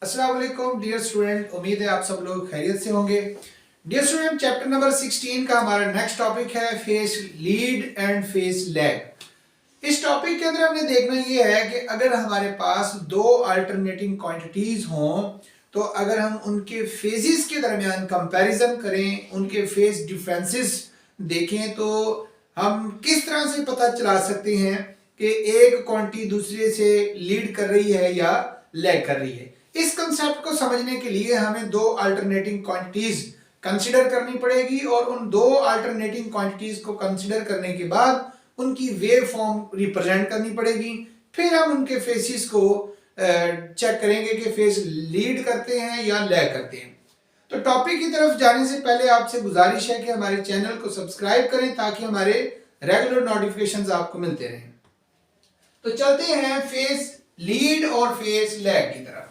अस्सलाम वालेकुम dear student, उम्मीद है आप सब लोग खैरियत से होंगे। डियर स्टूडेंट, चैप्टर नंबर 16 का हमारा नेक्स्ट टॉपिक है face lead and face lag. इस टॉपिक के अंदर हमने देखना ये है कि अगर हमारे पास दो अल्टरनेटिंग क्वांटिटीज हों तो अगर हम उनके फेजेस के दरमियान कंपैरिजन करें, उनके फेस डिफरेंसेस देखें तो हम किस तरह से पता चला सकते हैं कि एक क्वांटिटी दूसरे से लीड कर रही है या लैग कर रही है। इस कंसेप्ट को समझने के लिए हमें दो अल्टरनेटिंग क्वांटिटीज कंसीडर करनी पड़ेगी और उन दो अल्टरनेटिंग क्वांटिटीज को कंसीडर करने के बाद उनकी वेव फॉर्म रिप्रेजेंट करनी पड़ेगी। फिर हम उनके फेसेस को चेक करेंगे कि फेस लीड करते हैं या लैग करते हैं। तो टॉपिक की तरफ जाने से पहले आपसे गुजारिश है कि हमारे चैनल को सब्सक्राइब करें ताकि हमारे रेगुलर नोटिफिकेशंस आपको मिलते रहें। तो चलते हैं फेस लीड और फेस लैग की तरफ।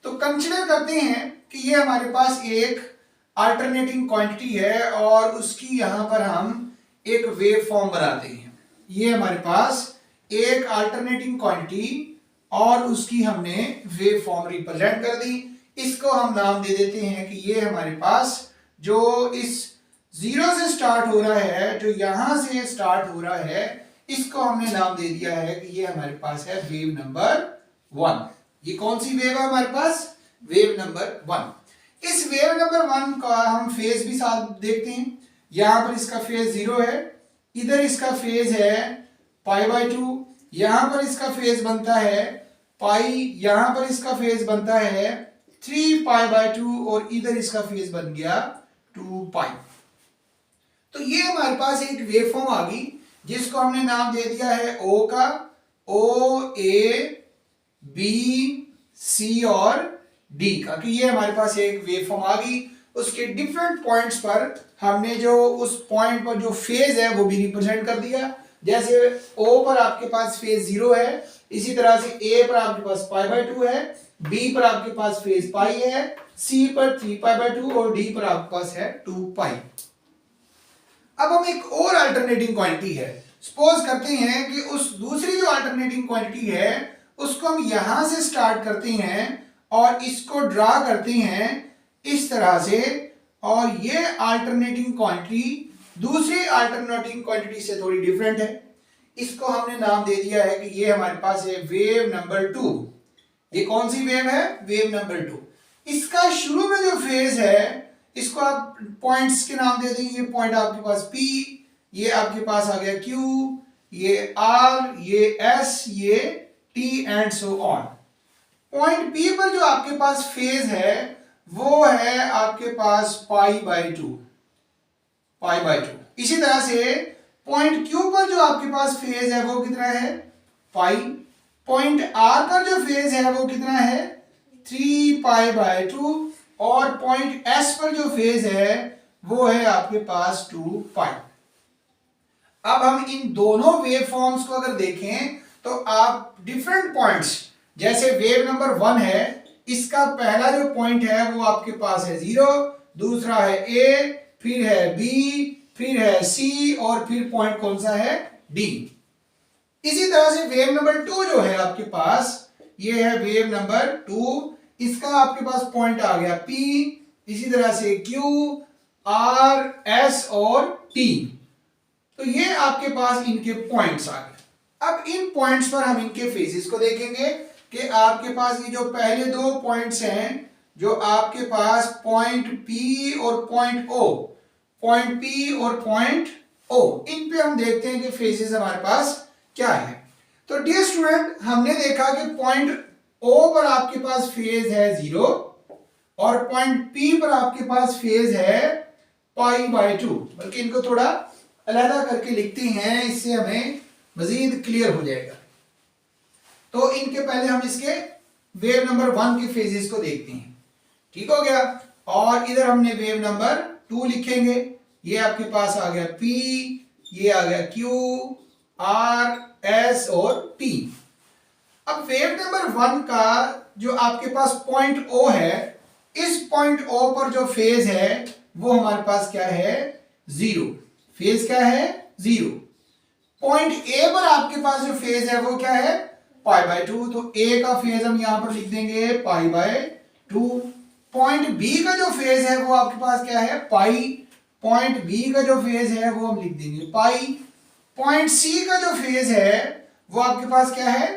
तो कंसीडर करते हैं कि ये हमारे पास एक अल्टरनेटिंग क्वांटिटी है और उसकी यहां पर हम एक वेव फॉर्म बनाते हैं। ये हमारे पास एक अल्टरनेटिंग क्वांटिटी और उसकी हमने वेव फॉर्म रिप्रेजेंट कर दी। इसको हम नाम दे देते हैं कि ये हमारे पास जो इस जीरो से स्टार्ट हो रहा है, जो यहां से स्टार्ट हो रहा है, इसको हमने नाम दे दिया है कि ये हमारे पास है वेव नंबर 1। ये कौन सी वेव है हमारे पास? Wave number 1। इस वेव नंबर 1 का हम फेज भी साथ देखते हैं। यहां पर इसका फेज 0 है, इधर इसका फेज है π/2, यहां पर इसका फेज बनता है पाई, यहां पर इसका फेज बनता है 3π/2 और इधर इसका फेज बन गया 2π। तो ये हमारे पास एक वेव फॉर्म आ गई जिसको हमने नाम दे दिया है O का, O A B C और D का, कि ये हमारे पास एक वेव फॉर्म आ गई। उसके डिफरेंट पॉइंट्स पर हमने जो उस पॉइंट पर जो फेज है वो भी रिप्रेजेंट कर दिया। जैसे O पर आपके पास फेज 0 है, इसी तरह से A पर आपके पास π/2 है, B पर आपके पास फेज π है, C पर 3π/2 और D पर आपके पास है 2π। अब हम एक और अल्टरनेटिंग क्वांटिटी है, सपोज करते हैं कि उस दूसरी जो अल्टरनेटिंग क्वांटिटी है उसको हम यहां से स्टार्ट करते हैं और इसको ड्रा करते हैं इस तरह से, और ये अल्टरनेटिंग क्वांटिटी दूसरी अल्टरनेटिंग क्वांटिटी से थोड़ी डिफरेंट है। इसको हमने नाम दे दिया है कि ये हमारे पास है वेव नंबर 2। ये कौन सी वेव है? Wave number 2। इसका शुरू में जो फेज है इसको आप पॉइंट्स के नाम दे देंगे। ये पॉइंट आपके पास P, ये आपके पास आ गया Q, ये R, ये S, ये T and so on. Point P पर जो आपके पास फेज है वो है आपके पास π/2। इसी तरह से पॉइंट Q पर जो आपके पास फेज है वो कितना है? पाई। पॉइंट R पर जो फेज है वो कितना है? 3π/2 और पॉइंट S पर जो फेज है वो है आपके पास 2π। अब हम इन दोनों वेव फॉर्म्स को अगर देखें तो आप डिफरेंट पॉइंट्स, जैसे वेव नंबर 1 है, इसका पहला जो पॉइंट है वो आपके पास है 0, दूसरा है A, फिर है B, फिर है C और फिर पॉइंट कौन सा है? D। इसी तरह से वेव नंबर 2 जो है आपके पास, ये है वेव नंबर 2, इसका आपके पास पॉइंट आ गया P, इसी तरह से Q, R, S और T। तो ये आपके पास इनके पॉइंट्स आ गए। अब इन पॉइंट्स पर हम इनके फेसेस को देखेंगे कि आपके पास ये जो पहले दो पॉइंट्स हैं, जो आपके पास पॉइंट P और पॉइंट O, पॉइंट P और पॉइंट O, इन पे हम देखते हैं कि फेसेस हमारे पास क्या है। तो डियर स्टूडेंट, हमने देखा कि पॉइंट O पर आपके पास फेज है 0 और पॉइंट P पर आपके पास फेज है π/2। बल्कि इनको थोड़ा अलग करके लिखते हैं, इससे हमें मजीद क्लियर हो जाएगा। तो इनके पहले हम इसके वेव नंबर 1 के फेजेस को देखते हैं। ठीक हो गया। और इधर हमने वेव नंबर 2 लिखेंगे। ये आपके पास आ गया P, ये आ गया Q, R, S और T। अब वेव नंबर 1 का जो आपके पास पॉइंट O है, इस पॉइंट O पर जो फेज है वो हमारे पास क्या है? 0। फेज क्या है? 0। पॉइंट A पर आपके पास जो फेज है वो क्या है? π/2। तो A का फेज हम यहां पर लिख देंगे π/2 2। पॉइंट बी का जो फेज है वो आपके पास क्या है, पाई। पॉइंट बी का जो फेज है वो हम लिख देंगे पाई। पॉइंट सी का जो फेज है वो आपके पास क्या है,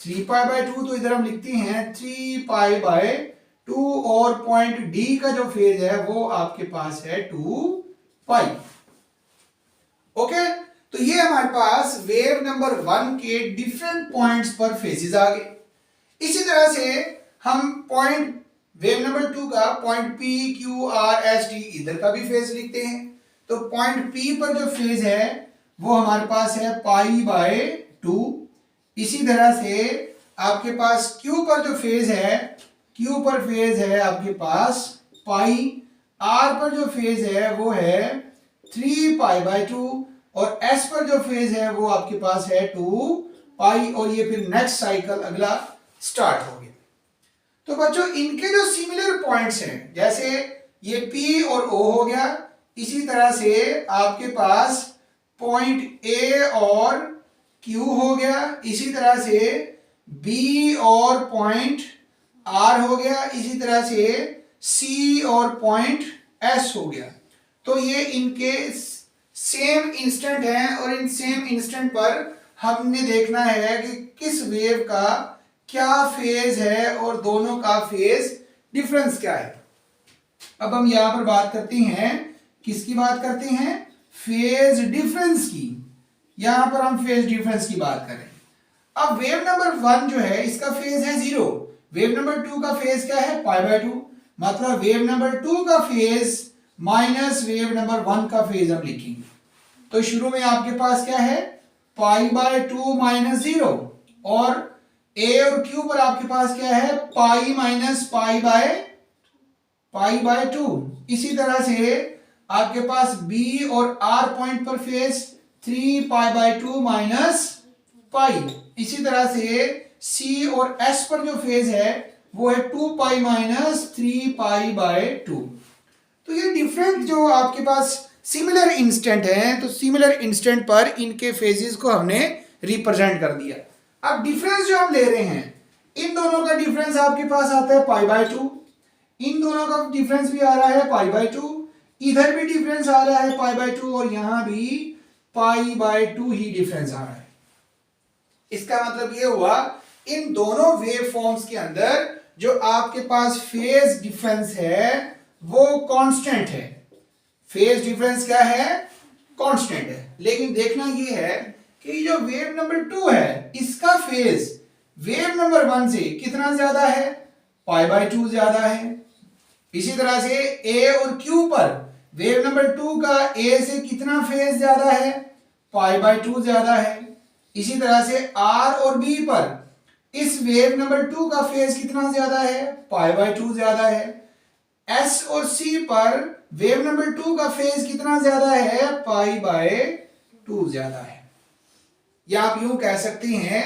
3π/2, तो इधर हम लिखते हैं 3π/2। और पॉइंट डी का जो फेज है वो आपके पास है 2π। ओके, तो ये हमारे पास वेव नंबर 1 के डिफरेंट पॉइंट्स पर फेजेस आ गए। इसी तरह से हम पॉइंट वेव नंबर 2 का point P Q R S T इधर का भी फेज लिखते हैं। तो पॉइंट पी पर जो फेज है वो हमारे पास है π/2। इसी तरह से आपके पास क्यू पर जो फेज है, क्यू पर फेज है आपके पास पाई। आर पर जो फेज है वो है 3π/2 और एस पर जो फेज है वो आपके पास है 2π। और ये फिर नेक्स्ट साइकिल अगला स्टार्ट हो गया। तो बच्चों इनके जो सिमिलर पॉइंट्स हैं, जैसे ये P और O हो गया, इसी तरह से आपके पास पॉइंट A और Q हो गया, इसी तरह से B और पॉइंट R हो गया, इसी तरह से C और पॉइंट S हो गया। तो ये इनके सेम इंस्टेंट हैं और इन सेम इंस्टेंट पर हमने देखना है कि किस वेव का क्या फेज है और दोनों का फेज डिफरेंस क्या है। अब हम यहां पर बात करते हैं, किसकी बात करते हैं, फेज डिफरेंस की। यहां पर हम फेज डिफरेंस की बात करें। अब वेव नंबर 1 जो है इसका फेज है 0। वेव नंबर 2 का फेज क्या है, π/2। मतलब वेव नंबर 2 का फेज माइनस वेव नंबर 1 का फेज हम लिखेंगे। तो शुरू में आपके पास क्या है, π/2 माइनस 0। और ए और क्यू पर आपके पास क्या है, पाई माइनस π/2। इसी तरह से आपके पास बी और आर पॉइंट पर फेज 3π/2 माइनस पाई। इसी तरह से सी और एस पर जो फेज है वो है 2π माइनस 3π/2। तो ये डिफरेंट जो आपके पास सिमिलर इंस्टेंट है, तो सिमिलर इंस्टेंट पर इनके फेजेस को हमने रिप्रेजेंट कर दिया। अब डिफरेंस जो हम ले रहे हैं, इन दोनों का डिफरेंस आपके पास आता है π/2, इन दोनों का डिफरेंस भी आ रहा है π/2, इधर भी डिफरेंस आ रहा है π/2 और यहां भी π/2 ही डिफरेंस आ रहा है। इसका मतलब ये हुआ इन दोनों वेव फॉर्म्स के अंदर जो आपके पास फेज डिफरेंस है वो कांस्टेंट है। फेज डिफरेंस क्या है, कांस्टेंट है। लेकिन देखना ये है कि जो वेव नंबर 2 है इसका फेज वेव नंबर 1 से कितना ज्यादा है, π/2 ज्यादा है। इसी तरह से A और Q पर वेव नंबर 2 का A से कितना फेज ज्यादा है, π/2 ज्यादा है। इसी तरह से R और B पर इस वेव नंबर 2 का फेज कितना ज्यादा है, π/2 ज्यादा है। S और C पर वेव नंबर 2 का फेज कितना ज्यादा है, π/2 ज्यादा है। या आप यूं कह सकते हैं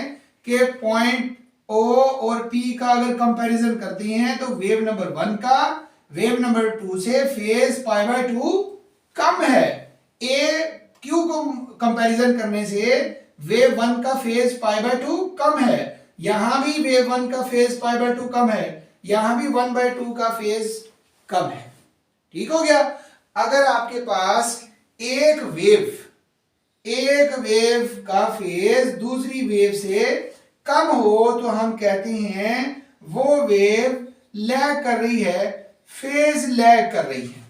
कि पॉइंट O और P का अगर कंपैरिजन करते हैं तो वेव नंबर 1 का वेव नंबर 2 से फेज π/2 कम है। A Q को कंपैरिजन करने से वेव 1 का फेज π/2 कम है। यहां भी वेव 1 का फेज π/2 कम है, यहां भी 1/2 का फेज कम है। ठीक हो गया। अगर आपके पास एक वेव का फेज दूसरी वेव से कम हो तो हम कहते हैं वो वेव लैग कर रही है, फेज लैग कर रही है।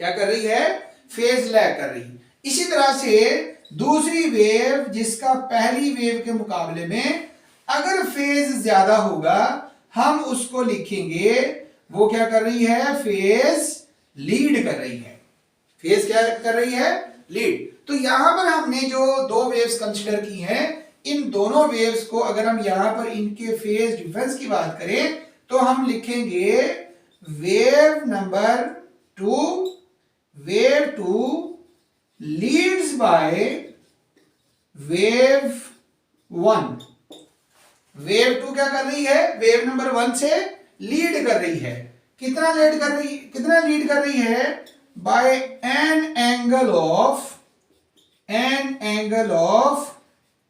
क्या कर रही है, फेज लैग कर रही है। इसी तरह से दूसरी वेव जिसका पहली वेव के मुकाबले में अगर फेज ज्यादा होगा हम उसको लिखेंगे वो क्या कर रही है, फेज लीड कर रही है। फेज क्या कर रही है, लीड। तो यहां पर हमने जो दो वेव्स कंसीडर की हैं, इन दोनों वेव्स को अगर हम यहां पर इनके फेज डिफरेंस की बात करें तो हम लिखेंगे wave number 2 leads by wave 1। Wave 2 क्या कर रही है, वेव नंबर 1 से लीड कर रही है। कितना लीड कर रही है, by an angle of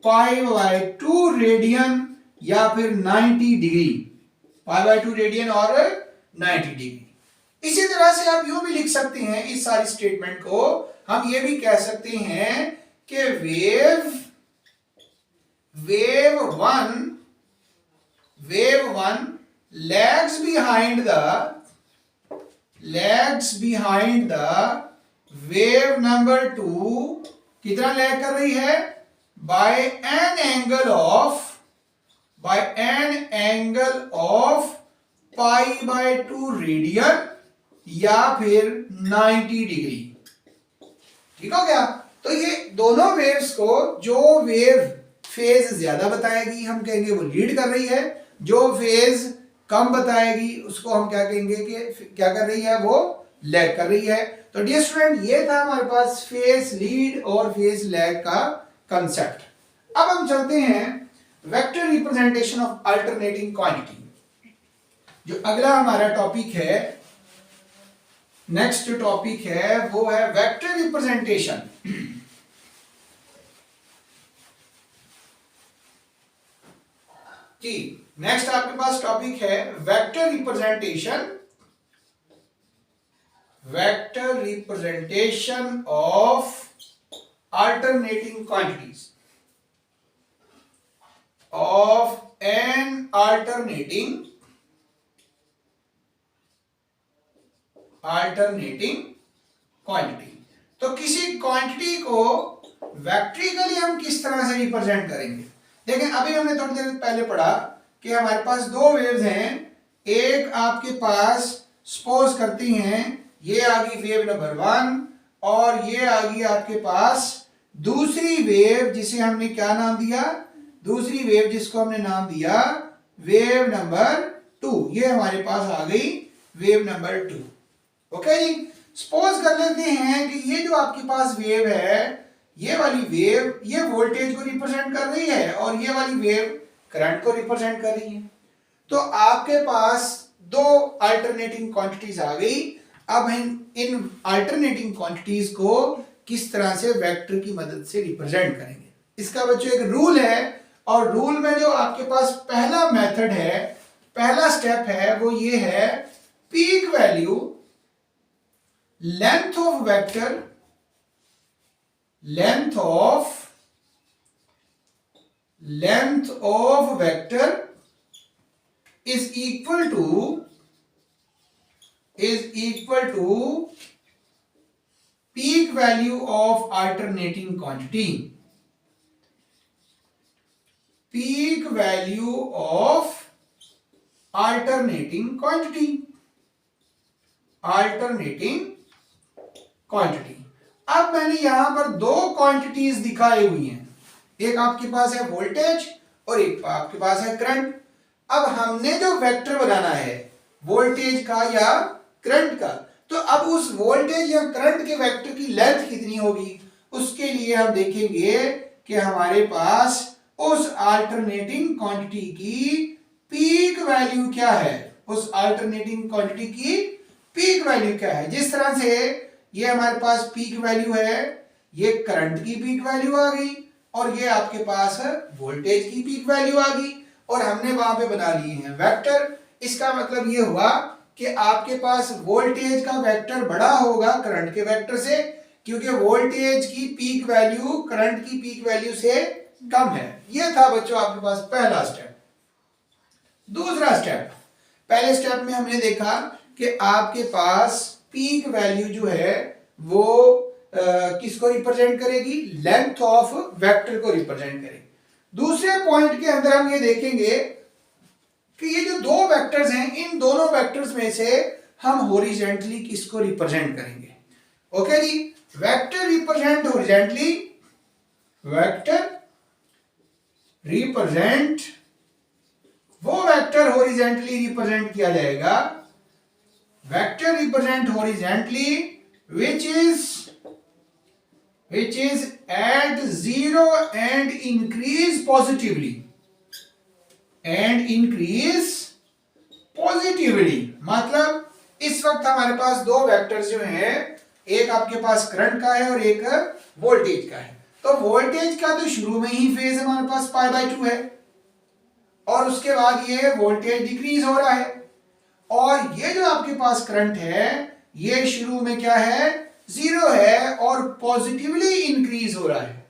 π/2 radian या फिर 90 डिग्री। पाई बाय 2 रेडियन और 90 डिग्री। इसी तरह से आप यूं भी लिख सकते हैं इस सारी स्टेटमेंट को, हम ये भी कह सकते हैं कि wave 1 lags behind the wave number 2 कितना लैग कर रही है, by an angle of pi by 2 radian या फिर 90 डिग्री। ठीक हो गया। तो ये दोनों वेव्स को जो वेव फेज ज्यादा बताएगी हम कहेंगे वो लीड कर रही है, जो फेज कम बताएगी उसको हम क्या कहेंगे कि क्या कर रही है, वो लैग कर रही है। तो डियर स्टूडेंट, ये था हमारे पास फेज लीड और फेज लैग का कंसेप्ट। अब हम चलते हैं vector representation of alternating quantity. जो अगला हमारा टॉपिक है, नेक्स्ट जो टॉपिक है वो है वेक्टर रिप्रेजेंटेशन। जी, नेक्स्ट आपके पास टॉपिक है vector representation of alternating quantities of N alternating quantity. तो किसी क्वांटिटी को वेक्ट्रिकली हम किस तरह से रिप्रेजेंट करेंगे। देखें, अभी हमने थोड़ी देर पहले पढ़ा कि हमारे पास दो वेव्स हैं, एक आपके पास सपोज करती हैं ये आ गई वेव नंबर 1 और ये आ गई आपके पास दूसरी वेव जिसे हमने क्या नाम दिया, दूसरी वेव जिसको हमने नाम दिया वेव नंबर 2। ये हमारे पास आ गई वेव नंबर 2। ओके जी, सपोज कर लेते हैं कि ये जो आपके पास वेव है, ये वाली वेव ये वोल्टेज को रिप्रेजेंट कर रही है और ये वाली वेव करंट को रिप्रेजेंट कर रही है। तो आपके पास दो अल्टरनेटिंग क्वांटिटीज आ गई। अब हम इन अल्टरनेटिंग क्वांटिटीज को किस तरह से वेक्टर की मदद से रिप्रेजेंट करेंगे। इसका बच्चों एक रूल है, और रूल में जो आपके पास पहला मेथड है, पहला स्टेप है, वो ये है peak value length of vector is equal to peak value of alternating quantity. Peak value of alternating quantity. अब मैंने यहां पर दो क्वांटिटीज दिखाई हुई हैं, एक आपके पास है वोल्टेज और एक आपके पास है करंट। अब हमने जो वेक्टर बनाना है वोल्टेज का या करंट का, तो अब उस वोल्टेज या करंट के वेक्टर की लेंथ कितनी होगी, उसके लिए हम देखेंगे कि हमारे पास उस अल्टरनेटिंग क्वांटिटी की पीक वैल्यू क्या है, उस अल्टरनेटिंग क्वांटिटी की पीक वैल्यू क्या है। जिस तरह से ये हमारे पास पीक वैल्यू है, ये करंट की पीक वैल्यू आ गई और ये आपके पास वोल्टेज की पीक वैल्यू आ गई और हमने वहां पे बना लिए हैं वेक्टर। इसका मतलब ये हुआ कि आपके पास वोल्टेज का वेक्टर बड़ा होगा करंट के वेक्टर से, क्योंकि वोल्टेज की पीक वैल्यू करंट की पीक वैल्यू से कम है। ये था बच्चों आपके पास पहला स्टेप। दूसरा स्टेप, पहले स्टेप में हमने देखा कि आपके पास पीक वैल्यू जो है वो किसको रिप्रेजेंट करेगी, लेंथ ऑफ वेक्टर को रिप्रेजेंट करेगी। दूसरे पॉइंट के अंदर हम ये देखेंगे कि ये जो दो वेक्टर्स हैं, इन दोनों वेक्टर्स में से हम हॉरिजॉन्टली किसको रिप्रेजेंट करेंगे। ओके जी, vector represent horizontally, vector represent, वो वेक्टर हॉरिजॉन्टली रिप्रेजेंट किया जाएगा, vector represent horizontally which is at zero and increase positively, मतलब इस वक्त हमारे पास दो वेक्टर्स जो हैं, एक आपके पास करंट का है और एक वोल्टेज का है। तो वोल्टेज का तो शुरू में ही फेज हमारे पास पाई बाय 2 है, और उसके बाद ये वोल्टेज डिक्रीज हो रहा है, और ये जो आपके पास करंट है ये शुरू में क्या है, जीरो है और पॉजिटिवली इंक्रीज हो रहा है।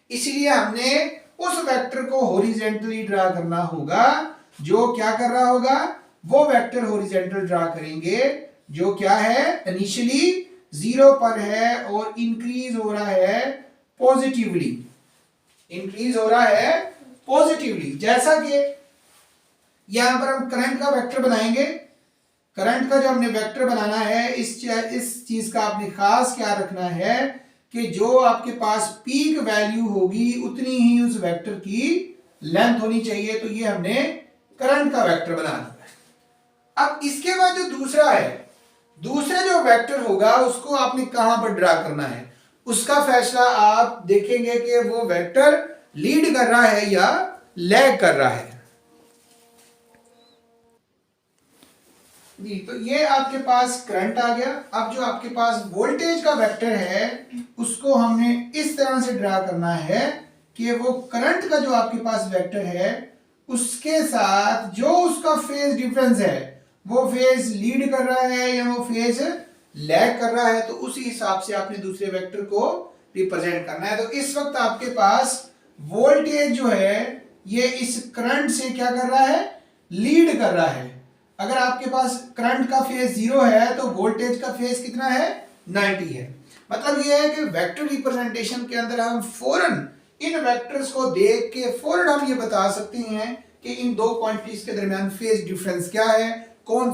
इसलिए हमने उस वेक्टर को हॉरिजॉन्टली ड्रा करना होगा जो क्या कर रहा होगा, वो वेक्टर हॉरिजॉन्टल ड्रा करेंगे जो क्या है, इनिशियली जीरो पर है और इंक्रीज हो रहा है पॉजिटिवली, इंक्रीज हो रहा है पॉजिटिवली। जैसा कि यहां पर हम करंट का वेक्टर बनाएंगे, करंट का जो हमने वेक्टर बनाना है, इस चीज का आपने खास क्या रखना है कि जो आपके पास पीक वैल्यू होगी उतनी ही उस वेक्टर की लेंथ होनी चाहिए। तो ये हमने करंट का वेक्टर बना दिया। अब इसके बाद जो दूसरा है, दूसरा जो वेक्टर होगा उसको आपने कहां पर ड्रा करना है, उसका फैसला आप देखेंगे कि वो वेक्टर लीड कर रहा है या लैग कर रहा है। जी, तो ये आपके पास करंट आ गया। अब जो आपके पास वोल्टेज का वेक्टर है उसको हमने इस तरह से ड्रा करना है कि वो करंट का जो आपके पास वेक्टर है उसके साथ जो उसका फेज डिफरेंस है, वो फेज लीड कर रहा है या वो फेज लैग कर रहा है, तो उसी हिसाब से आपने दूसरे वेक्टर को रिप्रेजेंट करना है। तो इस वक्त आपके पास वोल्टेज जो है ये इस करंट से क्या कर रहा है, लीड कर रहा है। अगर आपके पास करंट का फेज जीरो है तो वोल्टेज का फेज कितना है, 90 है। मतलब ये है कि वेक्टर रिप्रेजेंटेशन के अंदर हम फौरन इन वेक्टर्स को देख के फौरन हम ये बता सकते हैं कि इन दो क्वांटिटीज के दरमियान फेज डिफरेंस क्या है, कौन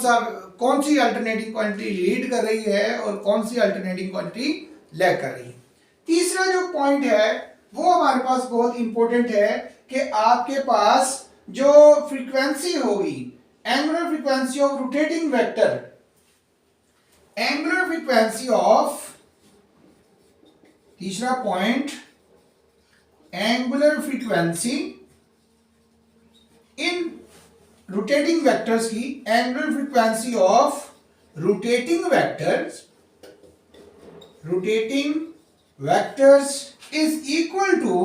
सी अल्टरनेटिंग क्वांटिटी लीड कर रही है और कौन सी अल्टरनेटिंग क्वांटिटी लैग कर रही है। तीसरा जो पॉइंट है वो हमारे पास बहुत इंपॉर्टेंट है कि आपके पास जो फ्रीक्वेंसी होगी, angular frequency of rotating vector, angular frequency of, तीसरा point, angular frequency in rotating vectors की, angular frequency of rotating vectors, rotating vectors is equal to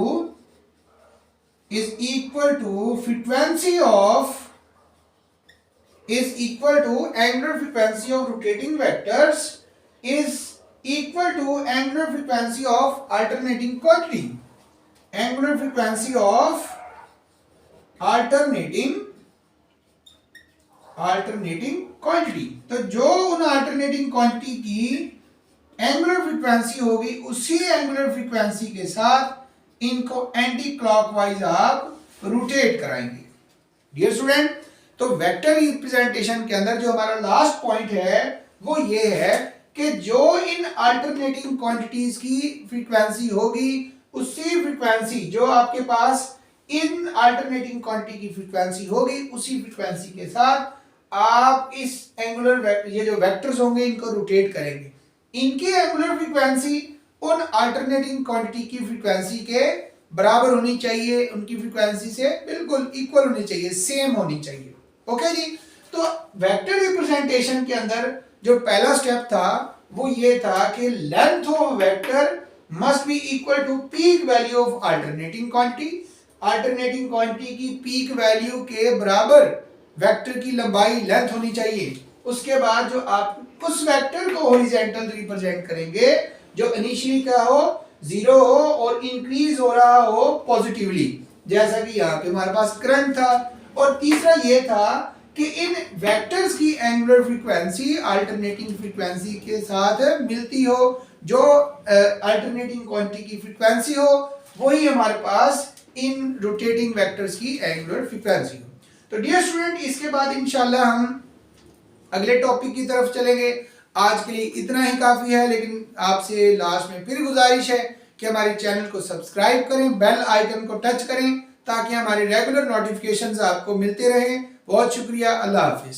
frequency of, is equal to angular frequency of rotating vectors is equal to angular frequency of alternating quantity, angular frequency of alternating quantity। तो जो उन alternating quantity की angular frequency होगी उसी angular frequency के साथ इनको anti clockwise आप रोटेट कराएंगे। डियर स्टूडेंट, तो वेक्टर रिप्रेजेंटेशन के अंदर जो हमारा लास्ट पॉइंट है वो ये है कि जो इन अल्टरनेटिंग क्वांटिटीज की फ्रीक्वेंसी होगी उसी फ्रीक्वेंसी जो आपके पास इन अल्टरनेटिंग क्वांटिटी की फ्रीक्वेंसी होगी उसी फ्रीक्वेंसी के साथ आप इस एंगुलर ये जो वेक्टर्स होंगे इनको रोटेट करेंगे। इनकी एंगुलर फ्रीक्वेंसी उन अल्टरनेटिंग क्वांटिटी की फ्रीक्वेंसी के बराबर होनी चाहिए, उनकी फ्रीक्वेंसी से बिल्कुल इक्वल होनी चाहिए, सेम होनी चाहिए। ओके जी, तो वेक्टर रिप्रेजेंटेशन के अंदर जो पहला स्टेप था वो ये था कि length of vector must be equal to peak value of alternating quantity, alternating quantity की पीक वैल्यू के बराबर वेक्टर की लंबाई लेंथ होनी चाहिए। उसके बाद जो आप उस वेक्टर को हॉरिजॉन्टल रिप्रेजेंट करेंगे जो इनिशियली क्या हो, जीरो हो और इंक्रीज हो रहा हो पॉजिटिवली, जैसा कि यहाँ पे हमारे पास करंट था। और तीसरा ये था कि इन वेक्टर्स की एंगुलर फ्रीक्वेंसी अल्टरनेटिंग फ्रीक्वेंसी के साथ मिलती हो, जो अल्टरनेटिंग क्वांटिटी की फ्रीक्वेंसी हो वही हमारे पास इन रोटेटिंग वेक्टर्स की एंगुलर फ्रीक्वेंसी हो। तो डियर स्टूडेंट, इसके बाद इंशाल्लाह हम अगले टॉपिक की तरफ चलेंगे। आज के लिए इतना ही काफी है, लेकिन आपसे लास्ट में फिर गुजारिश है कि हमारे चैनल को सब्सक्राइब करें, बेल आइकन को टच करें ताकि हमारे रेगुलर नोटिफिकेशंस आपको मिलते रहें। बहुत शुक्रिया, अल्लाह हाफिज।